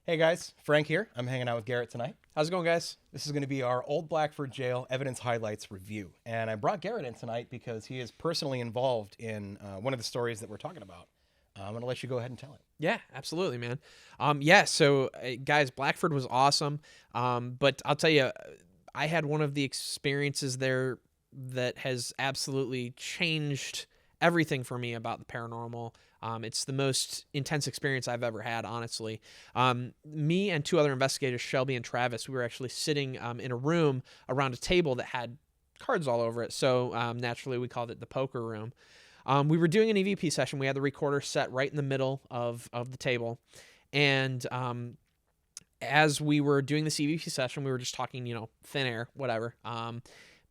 Hey guys, Frank here. I'm hanging out with Garrett tonight. How's it going, guys? This is going to be our Old Blackford Jail Evidence Highlights review. And I brought Garrett in tonight because he is personally involved in one of the stories that we're talking about. I'm going to let you go ahead and tell it. Yeah, absolutely, man. Guys, Blackford was awesome. But I'll tell you, I had one of the experiences there that has absolutely changed everything for me about the paranormal. It's the most intense experience I've ever had, honestly. Me and two other investigators, Shelby and Travis, we were actually sitting in a room around a table that had cards all over it. So naturally, we called it the poker room. We were doing an EVP session. We had the recorder set right in the middle of the table. And as we were doing this EVP session, we were just talking, thin air, whatever.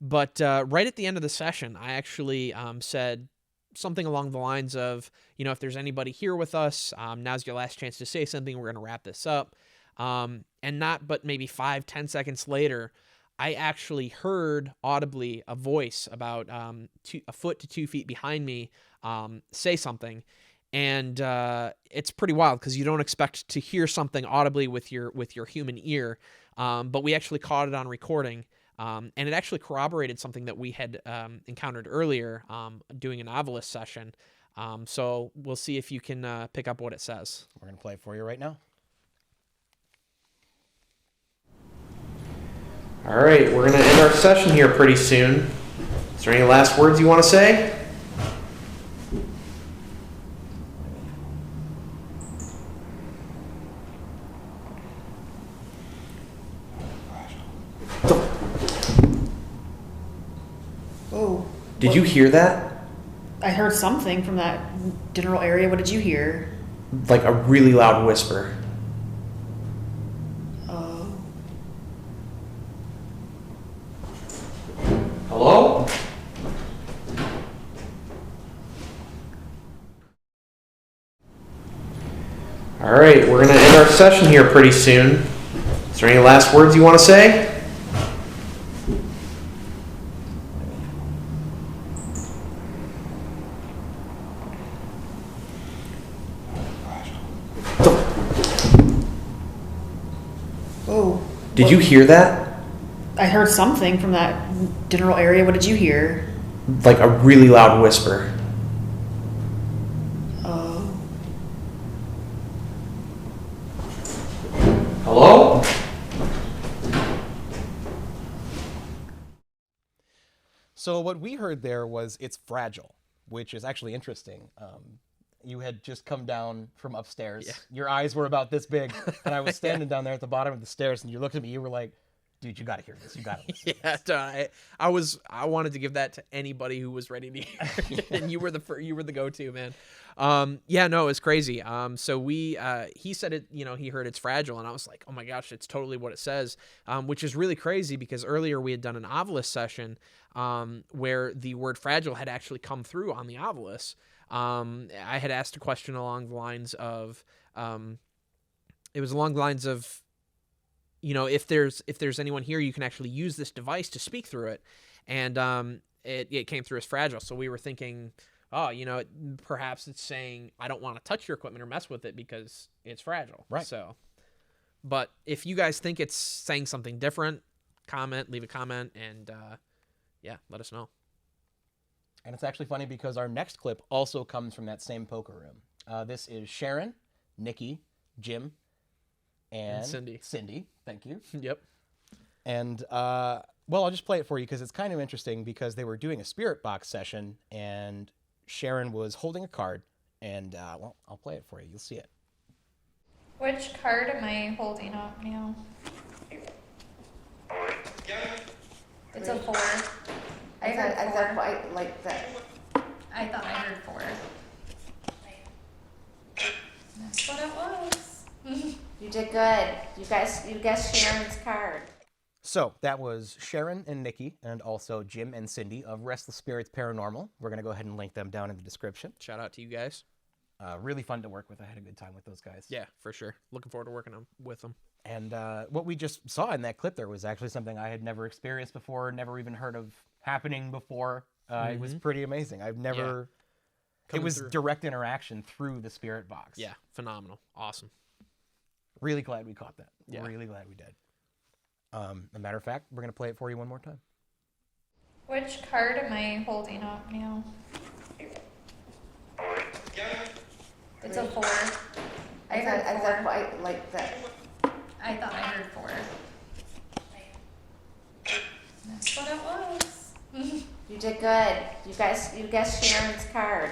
But right at the end of the session, I actually said something along the lines of, if there's anybody here with us, now's your last chance to say something. We're going to wrap this up. And not but maybe 5-10 seconds later, I actually heard audibly a voice about a foot to 2 feet behind me say something. And it's pretty wild because you don't expect to hear something audibly with your human ear. But we actually caught it on recording. And it actually corroborated something that we had encountered earlier doing an novelist session. So we'll see if you can pick up what it says. We're going to play it for you right now. All right, we're going to end our session here pretty soon. Is there any last words you want to say? Oh. Did you hear that? I heard something from that general area. What did you hear? Like a really loud whisper. Oh. Hello? All right, we're going to end our session here pretty soon. Is there any last words you want to say? Oh. Did you hear that? I heard something from that general area. What did you hear? Like a really loud whisper. Oh. Hello? So what we heard there was it's fragile, which is actually interesting. You had just come down from upstairs. Yeah. Your eyes were about this big, and I was standing down there at the bottom of the stairs, and you looked at me. You were like, "Dude, you got to hear this. You got to listen." Yeah, I wanted to give that to anybody who was ready to hear, and you were the go-to, man. Yeah, no, it's crazy. So he said it, he heard it's fragile, and I was like, oh my gosh, it's totally what it says. Which is really crazy because earlier we had done an Ovilus session, where the word fragile had actually come through on the Ovilus. I had asked a question along the lines of, it was along the lines of, if there's anyone here, you can actually use this device to speak through it. And it came through as fragile. So we were thinking, oh, perhaps it's saying, I don't want to touch your equipment or mess with it because it's fragile. Right. So, but if you guys think it's saying something different, leave a comment, and yeah, let us know. And it's actually funny because our next clip also comes from that same poker room. This is Sharon, Nikki, Jim, and Cindy. Cindy, thank you. Yep. And well, I'll just play it for you because it's kind of interesting because they were doing a spirit box session and Sharon was holding a card. And well, I'll play it for you. You'll see it. Which card am I holding up now? It's a 4. I heard 4. I like that. I thought I heard 4. That's what it was. You did good. You guessed Sharon's card. So that was Sharon and Nikki and also Jim and Cindy of Restless Spirits Paranormal. We're going to go ahead and link them down in the description. Shout out to you guys. Really fun to work with. I had a good time with those guys. Yeah, for sure. Looking forward to working with them. And what we just saw in that clip there was actually something I had never experienced before, never even heard of happening before. It was pretty amazing. I've never... Yeah. It was direct interaction through the spirit box. Yeah, phenomenal. Awesome. Really glad we caught that. Yeah. Really glad we did. As a matter of fact, we're going to play it for you one more time. Which card am I holding up now? It's a 4. I heard 4. I like that. I thought I heard 4. That's what it was. You did good. You guessed Sharon's card.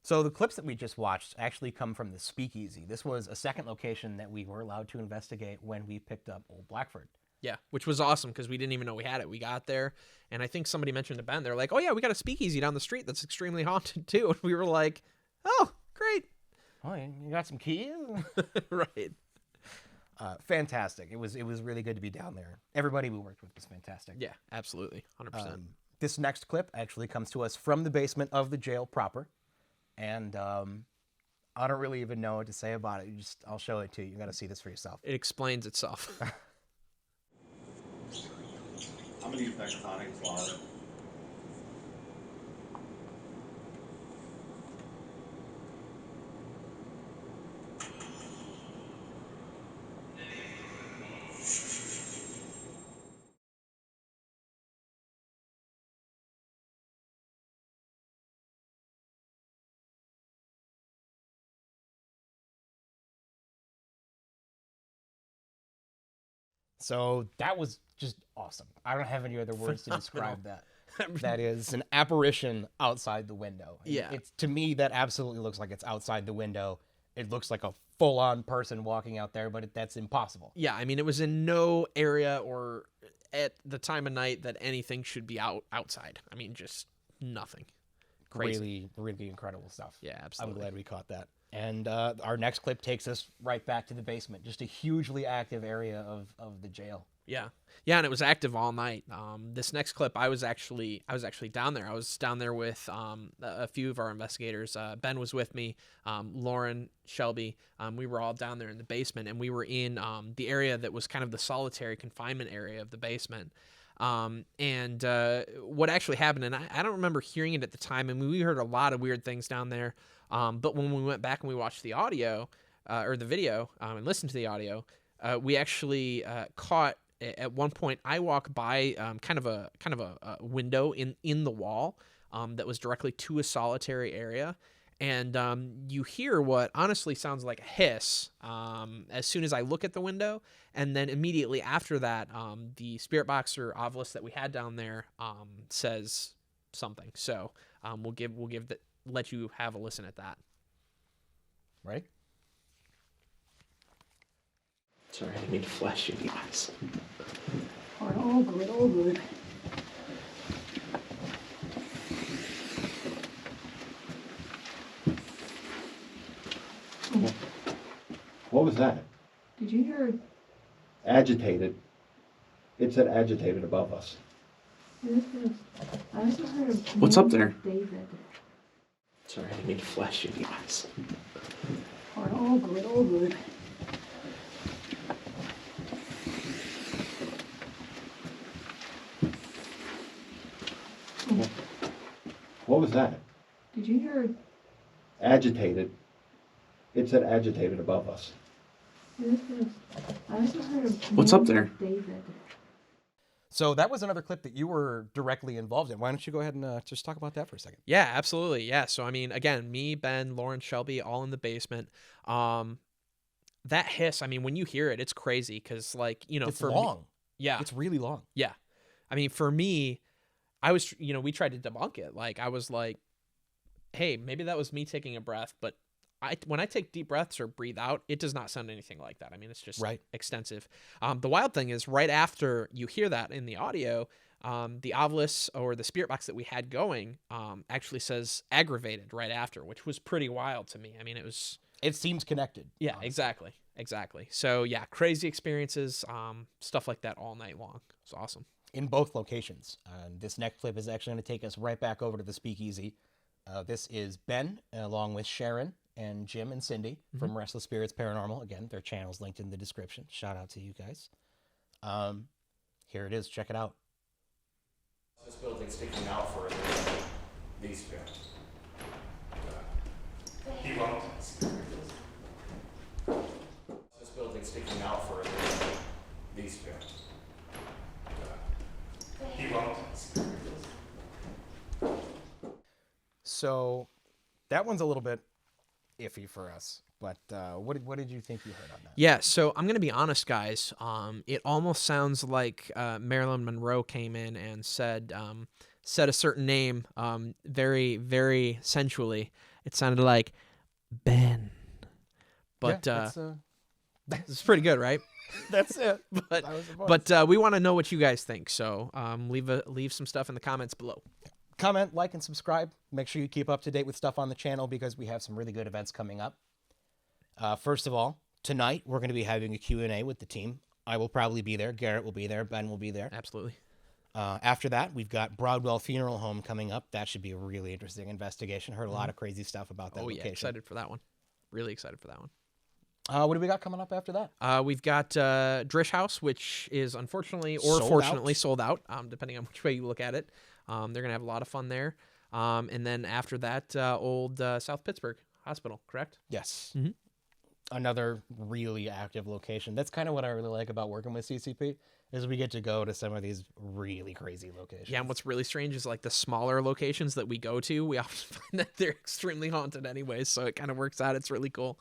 So the clips that we just watched actually come from the speakeasy. This was a second location that we were allowed to investigate when we picked up Old Blackford. Yeah, which was awesome because we didn't even know we had it. We got there, and I think somebody mentioned to Ben, they're like, oh, yeah, we got a speakeasy down the street that's extremely haunted, too. And we were like, oh, great. Oh, you got some keys? Right. Fantastic. It was really good to be down there. Everybody we worked with was fantastic. Yeah, absolutely. 100%. This next clip actually comes to us from the basement of the jail proper. And I don't really even know what to say about it. I'll show it to you. You got to see this for yourself. It explains itself. How many tectonic water? So that was just awesome. I don't have any other words to describe that. That is an apparition outside the window. Yeah. It's, to me, that absolutely looks like it's outside the window. It looks like a full-on person walking out there, but that's impossible. Yeah, I mean, it was in no area or at the time of night that anything should be outside. I mean, just nothing. Crazy. Really, really incredible stuff. Yeah, absolutely. I'm glad we caught that. And our next clip takes us right back to the basement, just a hugely active area of the jail. Yeah, yeah, and it was active all night. This next clip, I was actually down there. I was down there with a few of our investigators. Ben was with me, Lauren, Shelby. We were all down there in the basement, and we were in the area that was kind of the solitary confinement area of the basement. And what actually happened, and I don't remember hearing it at the time. I mean, we heard a lot of weird things down there. But when we went back and we watched the audio or the video and listened to the audio, we actually caught at one point. I walk by kind of a window in the wall that was directly to a solitary area, and you hear what honestly sounds like a hiss as soon as I look at the window, and then immediately after that, the spirit box or obelisk that we had down there says something. So let you have a listen at that. Right? Sorry, I didn't mean to flash you guys. All good, all good. What was that? Did you hear? Agitated. It said agitated above us. I also heard a What's up there? David. Sorry, I didn't mean to flash you guys. All good, all good. What was that? Did you hear? Agitated. It said agitated above us. I also heard a What's up there? David. So that was another clip that you were directly involved in. Why don't you go ahead and just talk about that for a second? Yeah, absolutely. Yeah. So, I mean, again, me, Ben, Lauren, Shelby, all in the basement. That hiss, I mean, when you hear it, it's crazy because, like, you know, It's for long. me, yeah, It's really long. yeah. I mean, for me, I was, you know, we tried to debunk it. Like, I was like, hey, maybe that was me taking a breath, but when I take deep breaths or breathe out, it does not sound anything like that. I mean, it's just Right. extensive. The wild thing is right after you hear that in the audio, the obelisk or the spirit box that we had going actually says aggravated right after, which was pretty wild to me. I mean, It seems connected. yeah, exactly. So yeah, crazy experiences, stuff like that all night long. It's awesome. In both locations. This next clip is actually going to take us right back over to the speakeasy. This is Ben, along with Sharon and Jim and Cindy from Restless Spirits Paranormal. Again, their channel's linked in the description. Shout out to you guys. Here it is. Check it out. This building sticking out for these spirits. He won't. This building these two. He won't. So that one's a little bit iffy for us. But what did you think you heard on that? Yeah, so I'm gonna be honest, guys. It almost sounds like Marilyn Monroe came in and said a certain name, very, very sensually. It sounded like Ben, but Yeah, it's pretty good, right? that's it. But That was the voice. we want to know what you guys think. So leave some stuff in the comments below. Comment, like, and subscribe. Make sure you keep up to date with stuff on the channel because we have some really good events coming up. First of all, tonight we're going to be having a Q&A with the team. I will probably be there. Garrett will be there. Ben will be there. Absolutely. After that, we've got Broadwell Funeral Home coming up. That should be a really interesting investigation. Heard a lot of crazy stuff about that location. Yeah, excited for that one. Really excited for that one. What do we got coming up after that? We've got Drish House, which is unfortunately or Sold fortunately out. sold out, depending on which way you look at it. They're going to have a lot of fun there. And then after that, old South Pittsburgh Hospital, correct? Yes. Mhm. Another really active location. That's kind of what I really like about working with CCP is we get to go to some of these really crazy locations. Yeah, and what's really strange is like the smaller locations that we go to, we often find that they're extremely haunted anyways, so it kind of works out. It's really cool.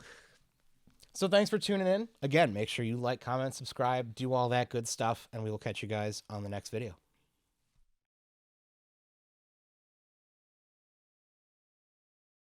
So thanks for tuning in. Again, make sure you like, comment, subscribe, do all that good stuff, and we will catch you guys on the next video.